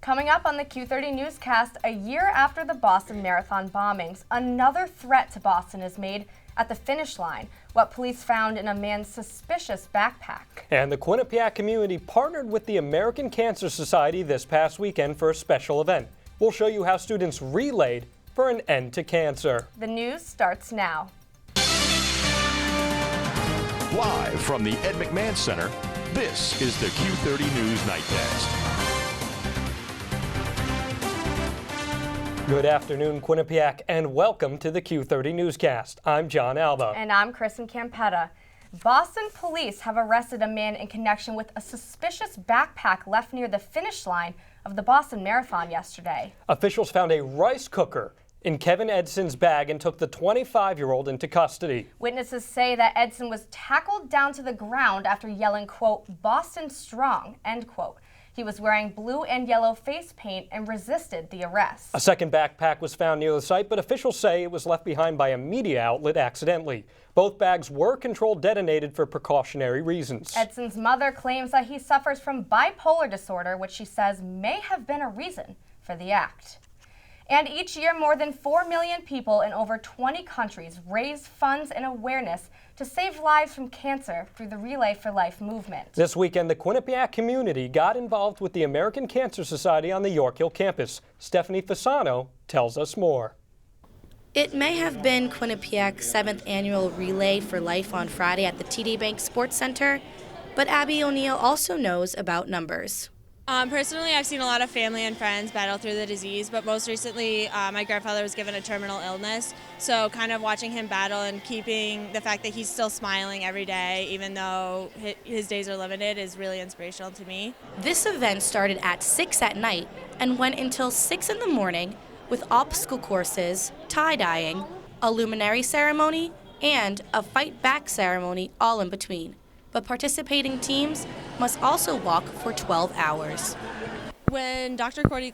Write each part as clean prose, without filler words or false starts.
Coming up on the Q30 Newscast, a year after the Boston Marathon bombings, another threat to Boston is made at the finish line, what police found in a man's suspicious backpack. And the Quinnipiac community partnered with the American Cancer Society this past weekend for a special event. We'll show you how students relayed for an end to cancer. The news starts now. Live from the Ed McMahon Center, this is the Q30 News Nightcast. Good afternoon, Quinnipiac, and welcome to the Q30 Newscast. I'm John Alba. And I'm Kristen Campeta. Boston police have arrested a man in connection with a suspicious backpack left near the finish line of the Boston Marathon yesterday. Officials found a rice cooker in Kevin Edson's bag and took the 25-year-old into custody. Witnesses say that Edson was tackled down to the ground after yelling, quote, "Boston strong," end quote. He was wearing blue and yellow face paint and resisted the arrest. A second backpack was found near the site, but officials say it was left behind by a media outlet accidentally. Both bags were controlled detonated for precautionary reasons. Edson's mother claims that he suffers from bipolar disorder, which she says may have been a reason for the act. And each year, more than 4 million people in over 20 countries raise funds and awareness to save lives from cancer through the Relay for Life movement. This weekend, the Quinnipiac community got involved with the American Cancer Society on the York Hill campus. Stephanie Fasano tells us more. It may have been Quinnipiac's 7th annual Relay for Life on Friday at the TD Bank Sports Center, but Abby O'Neill also knows about numbers. Personally, I've seen a lot of family and friends battle through the disease, but most recently my grandfather was given a terminal illness, so kind of watching him battle and keeping the fact that he's still smiling every day even though his days are limited is really inspirational to me. This event started at 6 at night and went until 6 in the morning with obstacle courses, tie-dyeing, a luminary ceremony, and a fight back ceremony all in between. But participating teams must also walk for 12 hours. When Dr. Gordy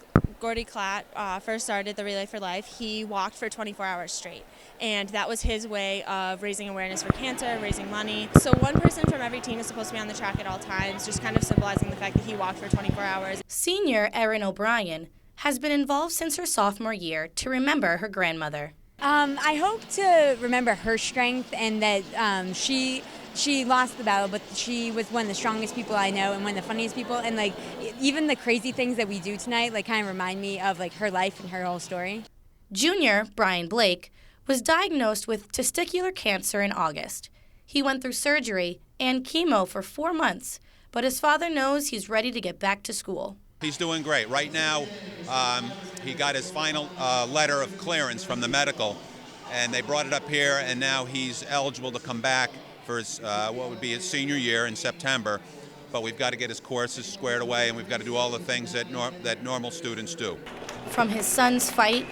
Klatt first started the Relay for Life, he walked for 24 hours straight. And that was his way of raising awareness for cancer, raising money. So one person from every team is supposed to be on the track at all times, just kind of symbolizing the fact that he walked for 24 hours. Senior Erin O'Brien has been involved since her sophomore year to remember her grandmother. I hope to remember her strength and that she lost the battle, but she was one of the strongest people I know and one of the funniest people. And like even the crazy things that we do tonight, like kind of remind me of like her life and her whole story. Junior Brian Blake was diagnosed with testicular cancer in August. He went through surgery and chemo for 4 months, but his father knows he's ready to get back to school. He's doing great. Right now, he got his final letter of clearance from the medical, and they brought it up here, and now he's eligible to come back for his, what would be his senior year in September. But we've got to get his courses squared away, and we've got to do all the things that normal students do. From his son's fight,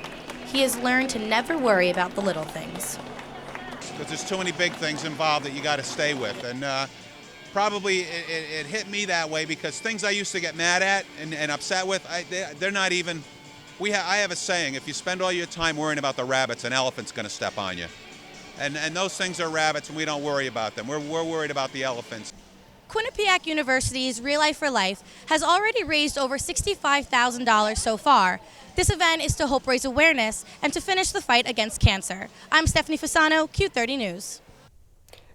he has learned to never worry about the little things. Because there's too many big things involved that you got to stay with. And probably it hit me that way because things I used to get mad at and upset with, they're not even. I have a saying: if you spend all your time worrying about the rabbits, an elephant's going to step on you. And those things are rabbits, and we don't worry about them. We're worried about the elephants. Quinnipiac University's Relay for Life has already raised over $65,000 so far. This event is to help raise awareness and to finish the fight against cancer. I'm Stephanie Fasano, Q30 News.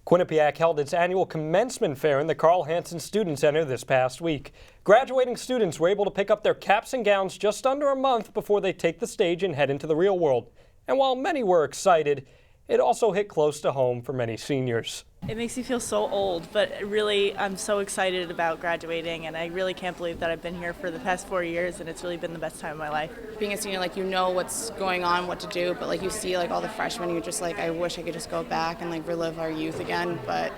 Quinnipiac held its annual Commencement Fair in the Carl Hansen Student Center this past week. Graduating students were able to pick up their caps and gowns just under a month before they take the stage and head into the real world. And while many were excited, it also hit close to home for many seniors. It makes me feel so old, but really I'm so excited about graduating, and I really can't believe that I've been here for the past 4 years, and it's really been the best time of my life. Being a senior, like, you know what's going on, what to do, but like you see like all the freshmen, you're just like, I wish I could just go back and like relive our youth again, but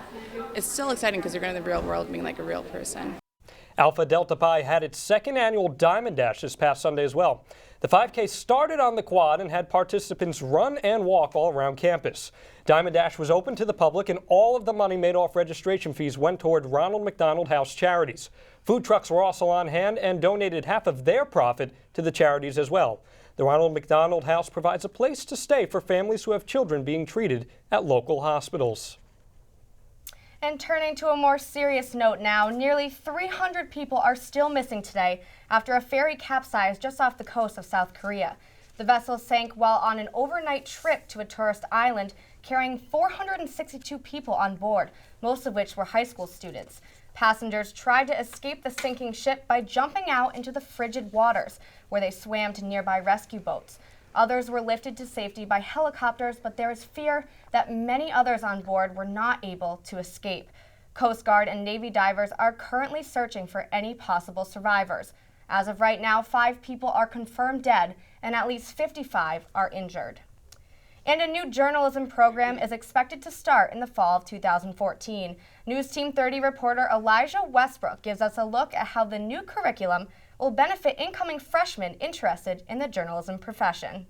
it's still exciting because you're going to the real world being like a real person. Alpha Delta Pi had its second annual Diamond Dash this past Sunday as well. The 5K started on the quad and had participants run and walk all around campus. Diamond Dash was open to the public, and all of the money made off registration fees went toward Ronald McDonald House charities. Food trucks were also on hand and donated half of their profit to the charities as well. The Ronald McDonald House provides a place to stay for families who have children being treated at local hospitals. And turning to a more serious note now, nearly 300 people are still missing today after a ferry capsized just off the coast of South Korea. The vessel sank while on an overnight trip to a tourist island, carrying 462 people on board, most of which were high school students. Passengers tried to escape the sinking ship by jumping out into the frigid waters, where they swam to nearby rescue boats. Others were lifted to safety by helicopters, but there is fear that many others on board were not able to escape. Coast Guard and Navy divers are currently searching for any possible survivors. As of right now, 5 people are confirmed dead and at least 55 are injured. And a new journalism program is expected to start in the fall of 2014. News Team 30 reporter Elijah Westbrook gives us a look at how the new curriculum will benefit incoming freshmen interested in the journalism profession.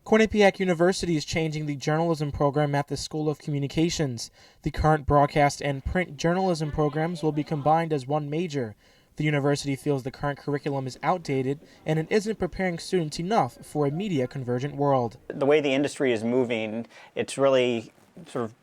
Quinnipiac University is changing the journalism program at the School of Communications. The current broadcast and print journalism programs will be combined as one major. The university feels the current curriculum is outdated and it isn't preparing students enough for a media-convergent world. The way the industry is moving, it's really sort of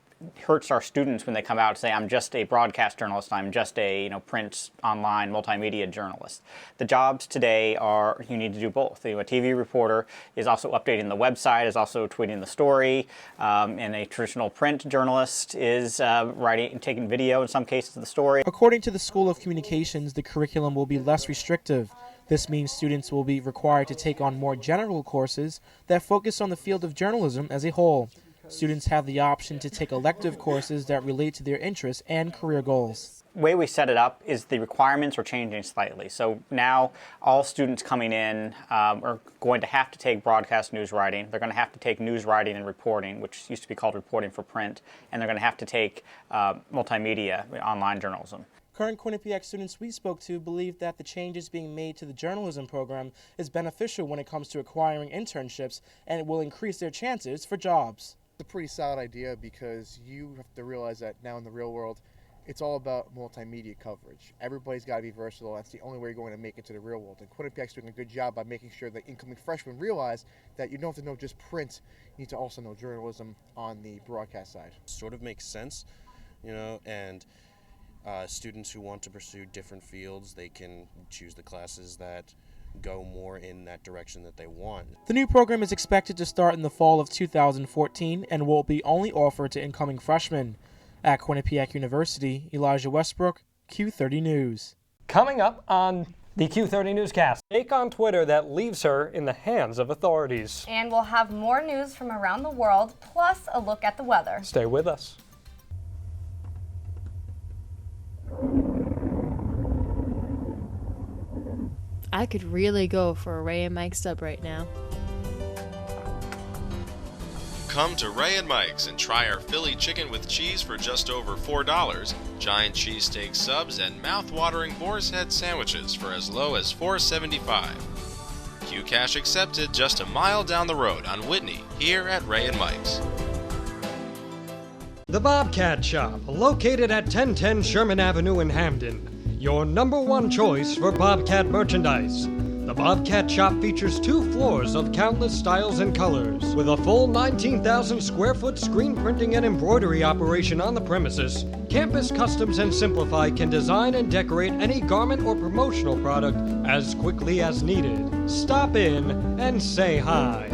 hurts our students when they come out and say, I'm just a broadcast journalist, I'm just a print, online, multimedia journalist. The jobs today are, you need to do both. A TV reporter is also updating the website, is also tweeting the story, and a traditional print journalist is writing and taking video in some cases of the story. According to the School of Communications, the curriculum will be less restrictive. This means students will be required to take on more general courses that focus on the field of journalism as a whole. Students have the option to take elective courses that relate to their interests and career goals. The way we set it up is the requirements are changing slightly. So now all students coming in are going to have to take broadcast news writing. They're going to have to take news writing and reporting, which used to be called reporting for print, and they're going to have to take multimedia, online journalism. Current Quinnipiac students we spoke to believe that the changes being made to the journalism program is beneficial when it comes to acquiring internships, and it will increase their chances for jobs. It's a pretty solid idea because you have to realize that now in the real world, it's all about multimedia coverage. Everybody's got to be versatile. That's the only way you're going to make it to the real world. And Quinnipiac's doing a good job by making sure that incoming freshmen realize that you don't have to know just print. You need to also know journalism on the broadcast side. Sort of makes sense, and students who want to pursue different fields, they can choose the classes that go more in that direction that they want. The new program is expected to start in the fall of 2014 and will be only offered to incoming freshmen. At Quinnipiac University, Elijah Westbrook, Q30 News. Coming up on the Q30 Newscast, take on Twitter that leaves her in the hands of authorities. And we'll have more news from around the world, plus a look at the weather. Stay with us. I could really go for a Ray and Mike sub right now. Come to Ray and Mike's and try our Philly chicken with cheese for just over $4, giant cheesesteak subs, and mouth-watering boar's head sandwiches for as low as $4.75. Q-Cash accepted just a mile down the road on Whitney, here at Ray and Mike's. The Bobcat Shop, located at 1010 Sherman Avenue in Hamden. Your #1 choice for Bobcat merchandise. The Bobcat Shop features 2 floors of countless styles and colors. With a full 19,000 square foot screen printing and embroidery operation on the premises, Campus Customs and Simplify can design and decorate any garment or promotional product as quickly as needed. Stop in and say hi.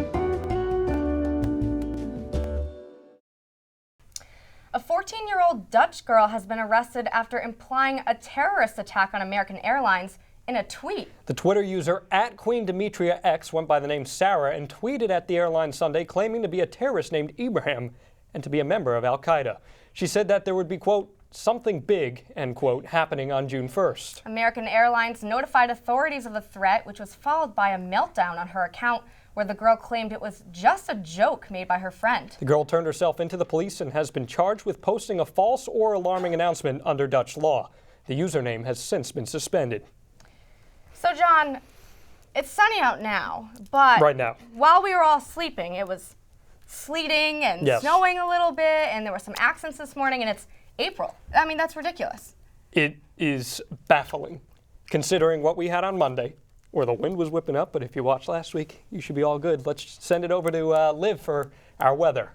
A 14-year-old Dutch girl has been arrested after implying a terrorist attack on American Airlines in a tweet. The Twitter user @QueenDemetria_X went by the name Sarah and tweeted at the airline Sunday claiming to be a terrorist named Ibrahim and to be a member of Al-Qaeda. She said that there would be, quote, something big, end quote, happening on June 1st. American Airlines notified authorities of the threat, which was followed by a meltdown on her account, where the girl claimed it was just a joke made by her friend. The girl turned herself into the police and has been charged with posting a false or alarming announcement under Dutch law. The username has since been suspended. So, John, it's sunny out now, but right now, while we were all sleeping, it was sleeting and snowing a little bit, and there were some accidents this morning, and it's April. I mean, that's ridiculous. It is baffling, considering what we had on Monday, where the wind was whipping up, but if you watched last week, you should be all good. Let's send it over to Liv for our weather.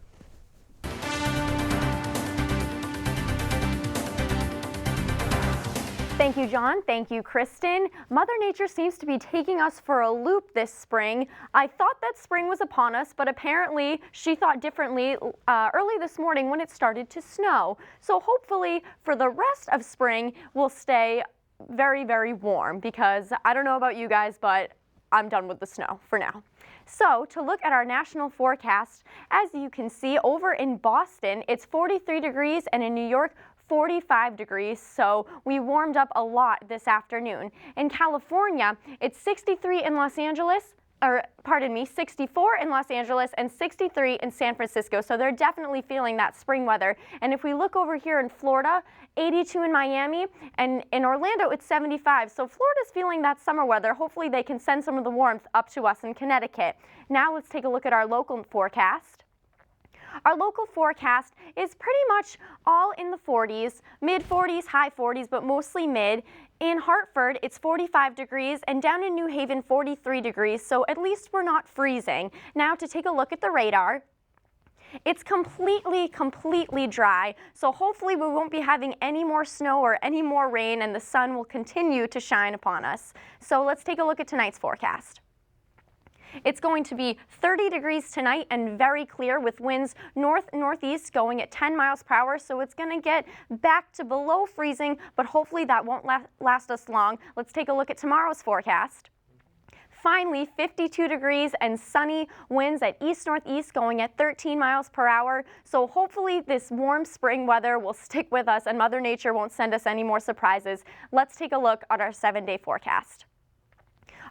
Thank you, John. Thank you, Kristen. Mother Nature seems to be taking us for a loop this spring. I thought that spring was upon us, but apparently she thought differently early this morning when it started to snow. So hopefully for the rest of spring, we'll stay very, very warm, because I don't know about you guys, but I'm done with the snow for now. So to look at our national forecast, as you can see over in Boston, it's 43 degrees, and in New York, 45 degrees, so we warmed up a lot this afternoon. In California, it's 63 in Los Angeles, 64 in Los Angeles and 63 in San Francisco, so they're definitely feeling that spring weather. And if we look over here in Florida, 82 in Miami, and in Orlando it's 75, so Florida's feeling that summer weather. Hopefully they can send some of the warmth up to us in Connecticut. Now let's take a look at our local forecast. Our local forecast is pretty much all in the 40s, mid-40s, high 40s, but mostly mid. In Hartford, it's 45 degrees, and down in New Haven, 43 degrees, so at least we're not freezing. Now to take a look at the radar. It's completely dry, so hopefully we won't be having any more snow or any more rain, and the sun will continue to shine upon us. So let's take a look at tonight's forecast. It's going to be 30 degrees tonight and very clear, with winds north-northeast going at 10 miles per hour, so it's going to get back to below freezing, but hopefully that won't last us long. Let's take a look at tomorrow's forecast. Finally, 52 degrees and sunny, winds at east-northeast going at 13 miles per hour. So hopefully this warm spring weather will stick with us and Mother Nature won't send us any more surprises. Let's take a look at our 7-day forecast.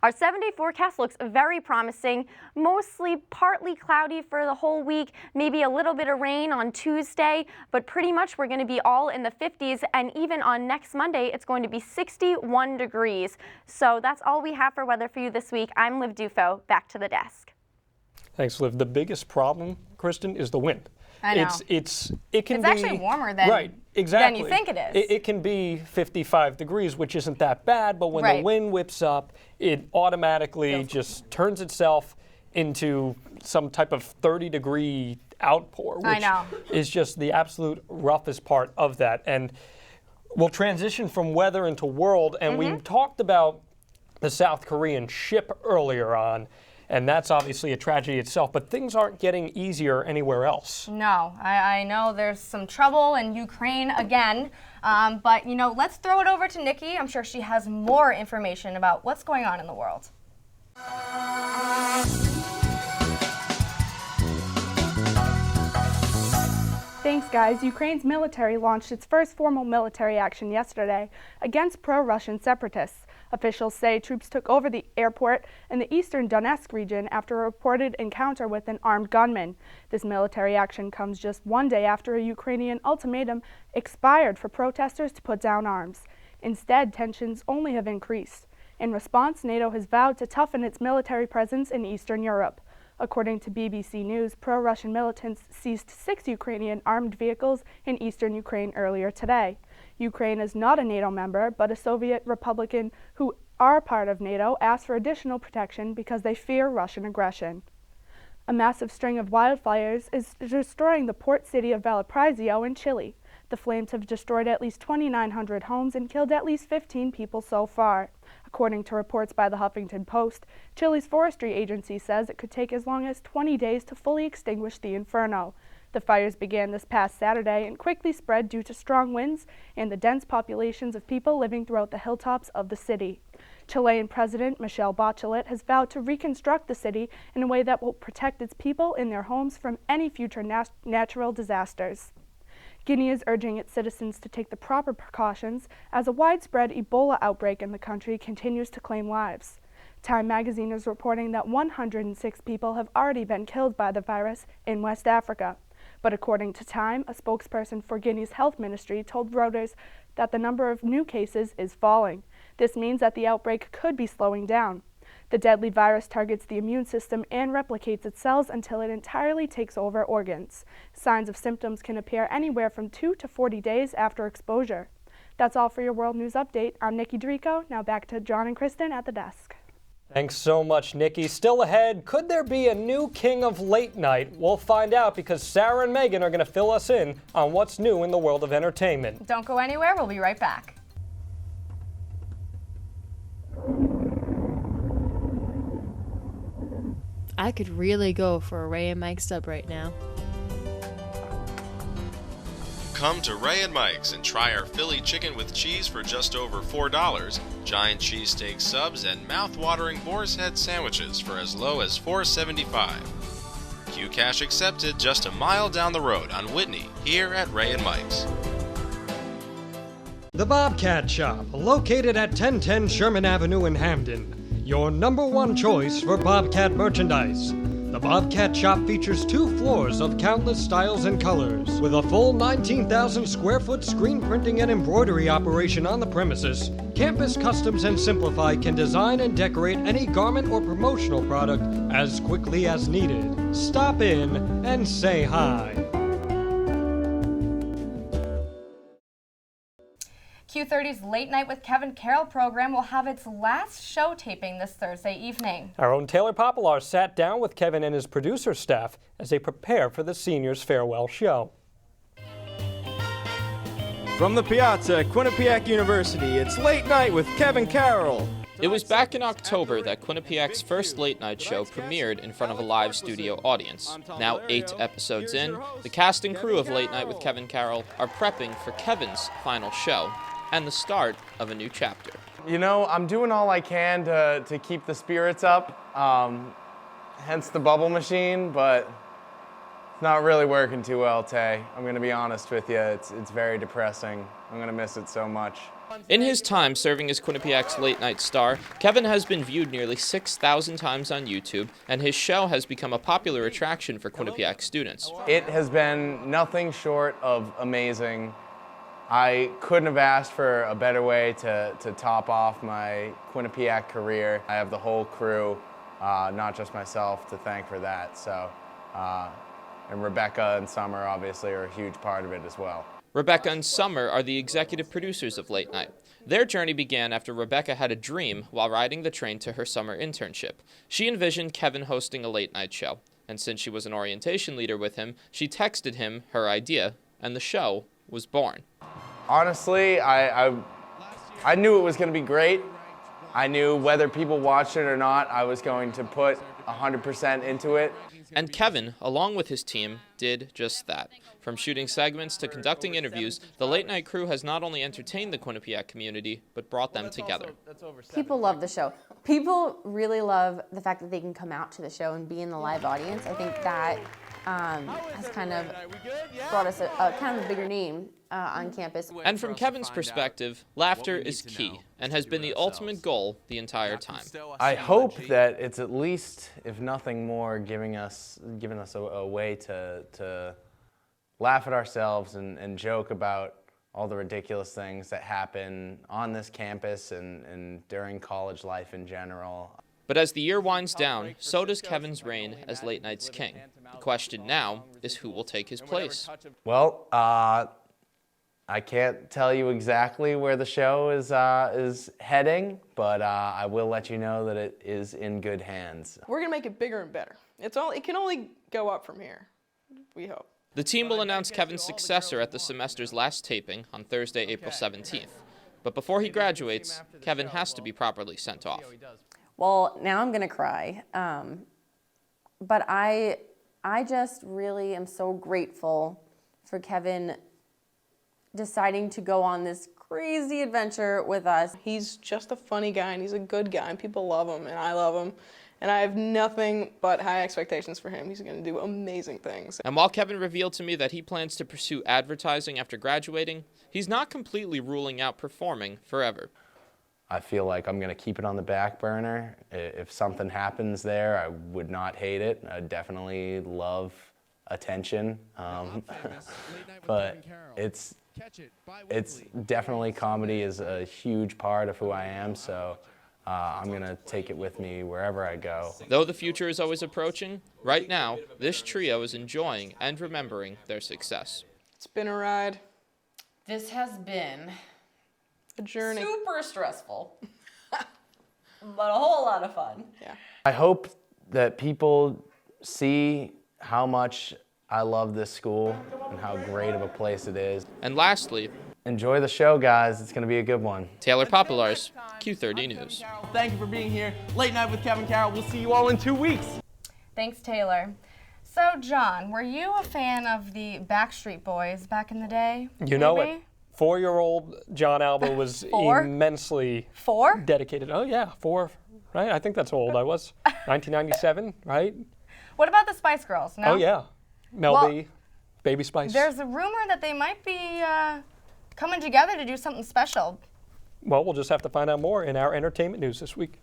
Our 7-day forecast looks very promising, mostly partly cloudy for the whole week, maybe a little bit of rain on Tuesday, but pretty much we're going to be all in the 50s, and even on next Monday, it's going to be 61 degrees. So that's all we have for weather for you this week. I'm Liv Dufault. Back to the desk. Thanks, Liv. The biggest problem, Kristen, is the wind. I know. It's actually warmer than, than you think it is. It can be 55 degrees, which isn't that bad, but when the wind whips up, it automatically just turns itself into some type of 30-degree outpour, which is just the absolute roughest part of that. And we'll transition from weather into world, and we talked about the South Korean ship earlier on. And that's obviously a tragedy itself, but things aren't getting easier anywhere else. No, I know there's some trouble in Ukraine again, but you know, let's throw it over to Nikki. I'm sure she has more information about what's going on in the world. Thanks, guys. Ukraine's military launched its first formal military action yesterday against pro-Russian separatists. Officials say troops took over the airport in the eastern Donetsk region after a reported encounter with an armed gunman. This military action comes just one day after a Ukrainian ultimatum expired for protesters to put down arms. Instead, tensions only have increased. In response, NATO has vowed to toughen its military presence in Eastern Europe. According to BBC News, pro-Russian militants seized 6 Ukrainian armed vehicles in eastern Ukraine earlier today. Ukraine is not a NATO member, but a Soviet Republican who are part of NATO asked for additional protection because they fear Russian aggression. A massive string of wildfires is destroying the port city of Valparaiso in Chile. The flames have destroyed at least 2,900 homes and killed at least 15 people so far. According to reports by the Huffington Post, Chile's forestry agency says it could take as long as 20 days to fully extinguish the inferno. The fires began this past Saturday and quickly spread due to strong winds and the dense populations of people living throughout the hilltops of the city. Chilean President Michelle Bachelet has vowed to reconstruct the city in a way that will protect its people in their homes from any future natural disasters. Guinea is urging its citizens to take the proper precautions as a widespread Ebola outbreak in the country continues to claim lives. Time magazine is reporting that 106 people have already been killed by the virus in West Africa. But according to Time, a spokesperson for Guinea's health ministry told Reuters that the number of new cases is falling. This means that the outbreak could be slowing down. The deadly virus targets the immune system and replicates its cells until it entirely takes over organs. Signs of symptoms can appear anywhere from 2 to 40 days after exposure. That's all for your World News Update. I'm Nikki Dirico. Now back to John and Kristen at the desk. Thanks so much, Nikki. Still ahead, could there be a new king of late night? We'll find out because Sarah and Megan are going to fill us in on what's new in the world of entertainment. Don't go anywhere. We'll be right back. I could really go for a Ray and Mike sub right now. Come to Ray and Mike's and try our Philly chicken with cheese for just over $4, giant cheesesteak subs, and mouth-watering boar's head sandwiches for as low as $4.75. Q Cash accepted just a mile down the road on Whitney, here at Ray and Mike's. The Bobcat Shop, located at 1010 Sherman Avenue in Hamden. Your #1 choice for Bobcat merchandise. The Bobcat Shop features 2 floors of countless styles and colors. With a full 19,000 square foot screen printing and embroidery operation on the premises, Campus Customs and Simplify can design and decorate any garment or promotional product as quickly as needed. Stop in and say hi. Q30's Late Night with Kevin Carroll program will have its last show taping this Thursday evening. Our own Taylor Poplar sat down with Kevin and his producer staff as they prepare for the seniors' farewell show. From the Piazza at Quinnipiac University, it's Late Night with Kevin Carroll. It was back in October that Quinnipiac's first late night show premiered in front of a live studio audience. Now 8 episodes in, the cast and crew of Late Night with Kevin Carroll are prepping for Kevin's final show and the start of a new chapter. You know, I'm doing all I can to keep the spirits up, hence the bubble machine, but it's not really working too well, Tay. I'm gonna be honest with you, it's very depressing. I'm gonna miss it so much. In his time serving as Quinnipiac's late night star, Kevin has been viewed nearly 6,000 times on YouTube, and his show has become a popular attraction for Quinnipiac students. It has been nothing short of amazing. I couldn't have asked for a better way to top off my Quinnipiac career. I have the whole crew, not just myself, to thank for that. So, and Rebecca and Summer obviously are a huge part of it as well. Rebecca and Summer are the executive producers of Late Night. Their journey began after Rebecca had a dream while riding the train to her summer internship. She envisioned Kevin hosting a late night show, and since she was an orientation leader with him, she texted him her idea, and the show was born. Honestly, I knew it was going to be great. I knew whether people watched it or not, I was going to put 100% into it. And Kevin, along with his team, did just that. From shooting segments to conducting interviews, the Late Night crew has not only entertained the Quinnipiac community, but brought them together. People love the show. People really love the fact that they can come out to the show and be in the live audience. I think that has kind of brought us a kind of a bigger name on campus. And from Kevin's perspective, laughter is key and has been the ultimate goal the entire time. I hope that it's at least, if nothing more, giving us a way to laugh at ourselves and joke about all the ridiculous things that happen on this campus and during college life in general. But as the year winds down, so does Kevin's reign as Late Night's king. The question now is who will take his place. Well, I can't tell you exactly where the show is heading, but I will let you know that it is in good hands. We're gonna make it bigger and better. It can only go up from here, we hope. The team will announce Kevin's successor at the semester's last taping on Thursday, April 17th. But before he graduates, Kevin has to be properly sent off. Well, now I'm gonna cry, but I just really am so grateful for Kevin deciding to go on this crazy adventure with us. He's just a funny guy and he's a good guy and people love him and I love him. And I have nothing but high expectations for him. He's going to do amazing things. And while Kevin revealed to me that he plans to pursue advertising after graduating, he's not completely ruling out performing forever. I feel like I'm going to keep it on the back burner. If something happens there, I would not hate it. I definitely love attention. But it's definitely, comedy is a huge part of who I am, so I'm going to take it with me wherever I go. Though the future is always approaching, right now, this trio is enjoying and remembering their success. It's been a ride. This has been a journey. Super stressful, but a whole lot of fun. Yeah. I hope that people see how much I love this school and how great of a place it is. And lastly, enjoy the show, guys. It's going to be a good one. Taylor Poplar's Q30 News. Thank you for being here. Late Night with Kevin Carroll. We'll see you all in 2 weeks. Thanks, Taylor. So, John, were you a fan of the Backstreet Boys back in the day? You know it. 4-year-old John Alba was immensely dedicated. Oh, yeah, 4, right? I think that's how old I was. 1997, right? What about the Spice Girls? No? Oh, yeah. Mel B, Baby Spice. There's a rumor that they might be coming together to do something special. Well, we'll just have to find out more in our entertainment news this week.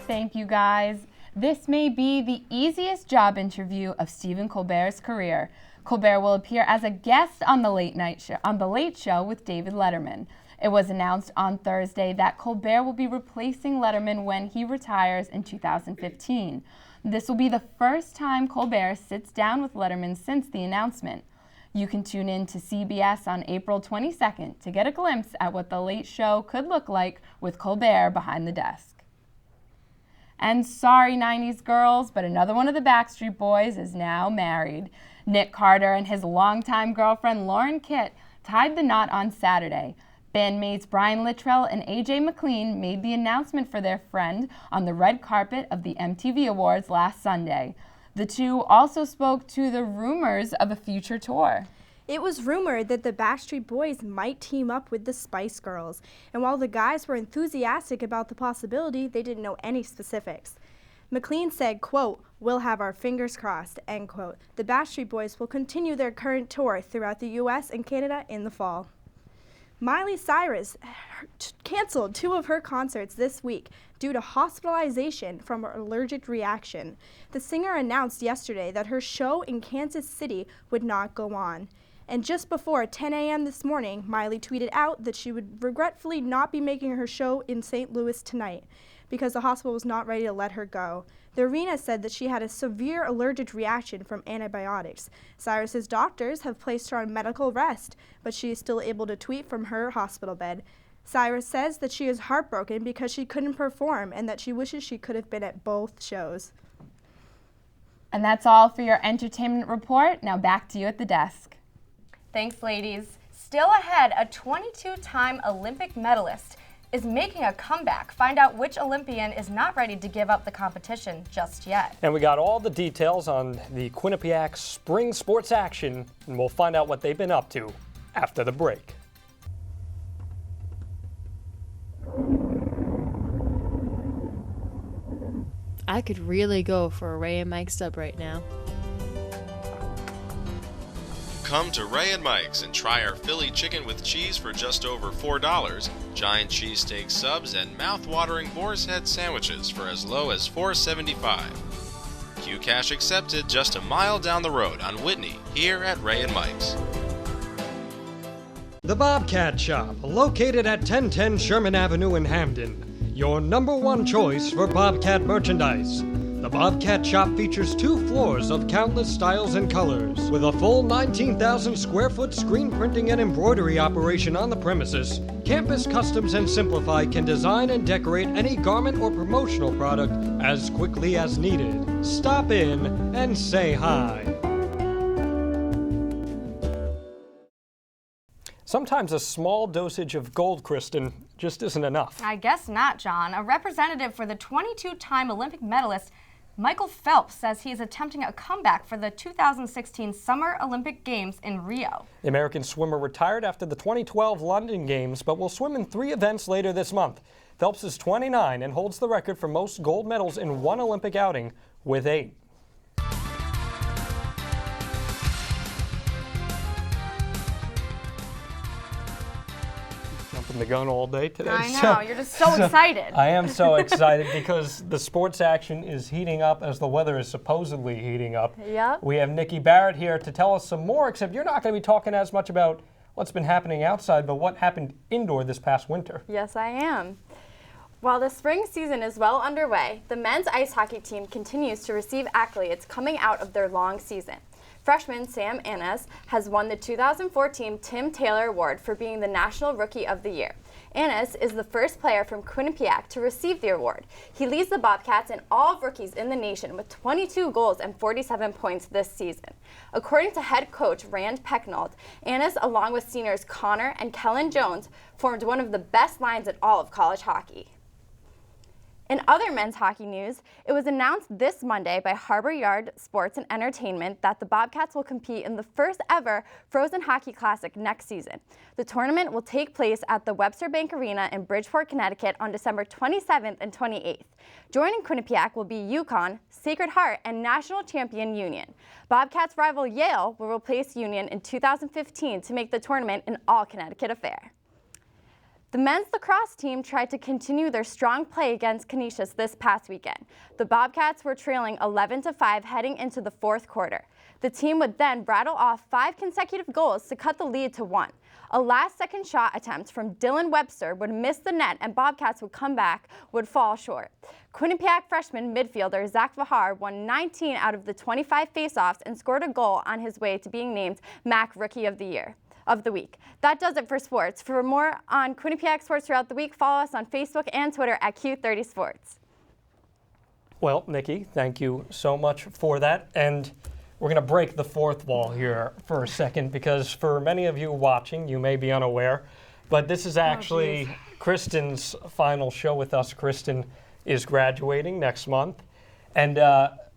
Thank you, guys. This may be the easiest job interview of Stephen Colbert's career. Colbert will appear as a guest on the Late Show with David Letterman. It was announced on Thursday that Colbert will be replacing Letterman when he retires in 2015. This will be the first time Colbert sits down with Letterman since the announcement. You can tune in to CBS on April 22nd to get a glimpse at what the Late Show could look like with Colbert behind the desk. And sorry, 90s girls, but another one of the Backstreet Boys is now married. Nick Carter and his longtime girlfriend Lauren Kitt tied the knot on Saturday. Bandmates Brian Littrell and AJ McLean made the announcement for their friend on the red carpet of the MTV Awards last Sunday. The two also spoke to the rumors of a future tour. It was rumored that the Backstreet Boys might team up with the Spice Girls, and while the guys were enthusiastic about the possibility, they didn't know any specifics. McLean said, quote, "We'll have our fingers crossed," end quote. The Backstreet Boys will continue their current tour throughout the U.S. and Canada in the fall. Miley Cyrus canceled 2 of her concerts this week due to hospitalization from an allergic reaction. The singer announced yesterday that her show in Kansas City would not go on. And just before 10 a.m. this morning, Miley tweeted out that she would regretfully not be making her show in St. Louis tonight because the hospital was not ready to let her go. The arena said that she had a severe allergic reaction from antibiotics. Cyrus's doctors have placed her on medical rest, but she is still able to tweet from her hospital bed. Cyrus says that she is heartbroken because she couldn't perform and that she wishes she could have been at both shows. And that's all for your entertainment report. Now back to you at the desk. Thanks, ladies. Still ahead, a 22-time Olympic medalist is making a comeback. Find out which Olympian is not ready to give up the competition just yet. And we got all the details on the Quinnipiac spring sports action, and we'll find out what they've been up to after the break. I could really go for a Ray and Mike sub right now. Come to Ray and Mike's and try our Philly chicken with cheese for just over $4, giant cheesesteak subs, and mouth-watering boar's head sandwiches for as low as $4.75. Q-Cash accepted just a mile down the road on Whitney, here at Ray and Mike's. The Bobcat Shop, located at 1010 Sherman Avenue in Hamden. Your #1 choice for Bobcat merchandise. The Bobcat Shop features 2 floors of countless styles and colors. With a full 19,000 square foot screen printing and embroidery operation on the premises, Campus Customs and Simplify can design and decorate any garment or promotional product as quickly as needed. Stop in and say hi. Sometimes a small dosage of gold, Kristen, just isn't enough. I guess not, John. A representative for the 22-time Olympic medalist Michael Phelps says he is attempting a comeback for the 2016 Summer Olympic Games in Rio. The American swimmer retired after the 2012 London Games, but will swim in 3 events later this month. Phelps is 29 and holds the record for most gold medals in one Olympic outing with 8. Jumping the gun all day today. I know, you're just so excited. I am so excited because the sports action is heating up as the weather is supposedly heating up. Yep. We have Nikki Barrett here to tell us some more, except you're not going to be talking as much about what's been happening outside, but what happened indoor this past winter. Yes, I am. While the spring season is well underway, the men's ice hockey team continues to receive accolades coming out of their long season. Freshman Sam Annis has won the 2014 Tim Taylor Award for being the National Rookie of the Year. Annis is the first player from Quinnipiac to receive the award. He leads the Bobcats and all rookies in the nation with 22 goals and 47 points this season. According to head coach Rand Pecknold, Annis, along with seniors Connor and Kellen Jones, formed one of the best lines in all of college hockey. In other men's hockey news, it was announced this Monday by Harbor Yard Sports and Entertainment that the Bobcats will compete in the first ever Frozen Hockey Classic next season. The tournament will take place at the Webster Bank Arena in Bridgeport, Connecticut on December 27th and 28th. Joining Quinnipiac will be UConn, Sacred Heart, and national champion Union. Bobcats rival Yale will replace Union in 2015 to make the tournament an all-Connecticut affair. The men's lacrosse team tried to continue their strong play against Canisius this past weekend. The Bobcats were trailing 11-5 heading into the fourth quarter. The team would then rattle off 5 consecutive goals to cut the lead to 1. A last-second shot attempt from Dylan Webster would miss the net and Bobcats would come back, would fall short. Quinnipiac freshman midfielder Zach Vahar won 19 out of the 25 faceoffs and scored a goal on his way to being named MAC Rookie of the Week. That does it for sports. For more on Quinnipiac sports throughout the week, follow us on Facebook and Twitter at Q30 Sports. Well, Nikki, thank you so much for that. And we're going to break the fourth wall here for a second because for many of you watching, you may be unaware, but this is actually Kristen's final show with us. Kristen is graduating next month. And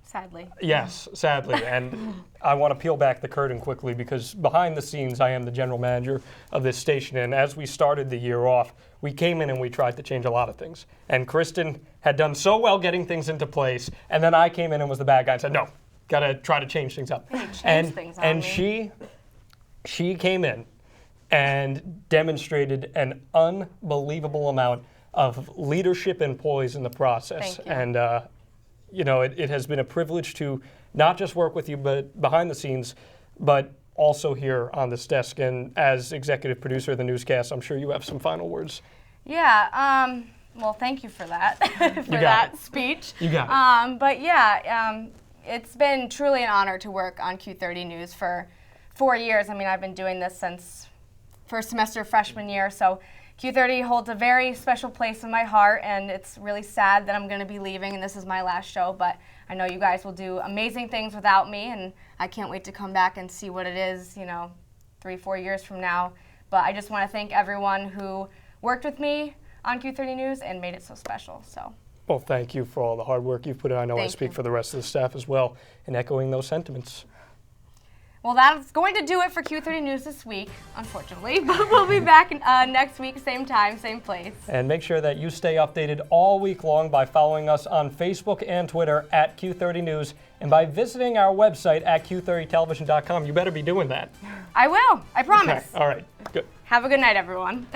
sadly. Yes, sadly. And I want to peel back the curtain quickly because behind the scenes, I am the general manager of this station. And as we started the year off, we came in and we tried to change a lot of things. And Kristen had done so well getting things into place. And then I came in and was the bad guy and said, no, got to try to change things up. She came in and demonstrated an unbelievable amount of leadership and poise in the process. Thank you. And it has been a privilege to not just work with you, but behind the scenes, but also here on this desk. And as executive producer of the newscast, I'm sure you have some final words. Yeah. Well, thank you for that, speech. You got it. But yeah, it's been truly an honor to work on Q30 News for 4 years. I mean, I've been doing this since first semester freshman year, so Q30 holds a very special place in my heart, and it's really sad that I'm going to be leaving and this is my last show, but I know you guys will do amazing things without me, and I can't wait to come back and see what it is, 3-4 years from now. But I just want to thank everyone who worked with me on Q30 News and made it so special. Well, thank you for all the hard work you've put in. I know I speak for the rest of the staff as well in echoing those sentiments. Well, that's going to do it for Q30 News this week, unfortunately, but we'll be back next week, same time, same place. And make sure that you stay updated all week long by following us on Facebook and Twitter at Q30 News and by visiting our website at Q30television.com. You better be doing that. I will, I promise. Okay. All right, good. Have a good night, everyone.